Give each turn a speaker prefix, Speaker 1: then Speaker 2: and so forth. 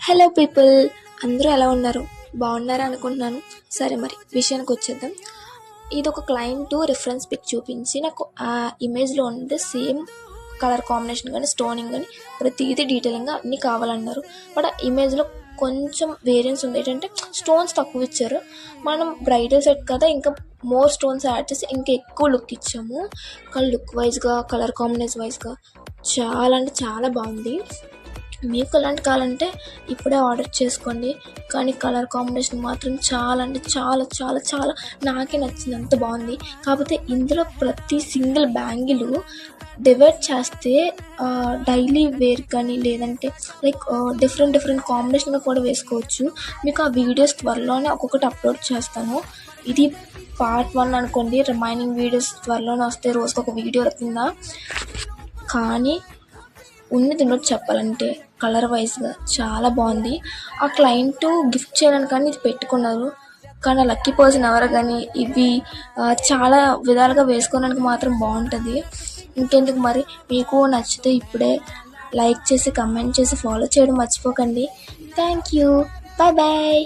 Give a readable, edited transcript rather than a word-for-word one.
Speaker 1: Hello people, అందరూ ఎలా ఉన్నారు? బాగున్నారా అనుకుంటున్నాను. సరే, మరి విషయానికి వచ్చేద్దాం. ఇది ఒక క్లయింట్ రిఫరెన్స్ పిక్ చూపించి నాకు ఆ ఇమేజ్లో ఉండే సేమ్ కలర్ కాంబినేషన్ కానీ స్టోనింగ్ కానీ ప్రతిదీ డీటెయిలింగ్గా అన్నీ కావాలన్నారు. బట్ ఆ ఇమేజ్లో కొంచెం వేరియన్స్ ఉంది. ఏంటంటే స్టోన్స్ తక్కువ ఇచ్చారు. మనం బ్రైడల్ సెట్ కదా, ఇంకా మోర్ స్టోన్స్ యాడ్ చేసి ఇంకా ఎక్కువ లుక్ ఇచ్చాము. కానీ లుక్ వైజ్గా, కలర్ కాంబినేషన్ వైజ్గా చాలా అంటే చాలా బాగుంది. మీకు అలాంటి కావాలంటే ఇప్పుడే ఆర్డర్ చేసుకోండి. కానీ కలర్ కాంబినేషన్ మాత్రం చాలా అంటే చాలా చాలా చాలా నాకే నచ్చింది, అంత బాగుంది. కాకపోతే ఇందులో ప్రతి సింగిల్ బ్యాంగిల్ డివైడ్ చేస్తే డైలీ వేర్ కానీ లేదంటే లైక్ డిఫరెంట్ కాంబినేషన్గా కూడా వేసుకోవచ్చు. మీకు ఆ వీడియోస్ త్వరలోనే ఒక్కొక్కటి అప్లోడ్ చేస్తాను. ఇది పార్ట్ 1 అనుకోండి. రిమైనింగ్ వీడియోస్ త్వరలోనే వస్తే రోజుకి ఒక వీడియో కింద. కానీ ఉన్నది ఉన్నట్టు చెప్పాలంటే కలర్ వైజ్గా చాలా బాగుంది. ఆ క్లయింట్ గిఫ్ట్ చేయడానికి కానీ ఇది పెట్టుకున్నారు. కానీ ఆ లక్కీ పర్సన్ ఎవరు కానీ ఇవి చాలా విధాలుగా వేసుకోవడానికి మాత్రం బాగుంటుంది. ఇంకెందుకు మరి, మీకు నచ్చితే ఇప్పుడే లైక్ చేసి, కమెంట్ చేసి, ఫాలో చేయడం మర్చిపోకండి. Thank you. Bye bye.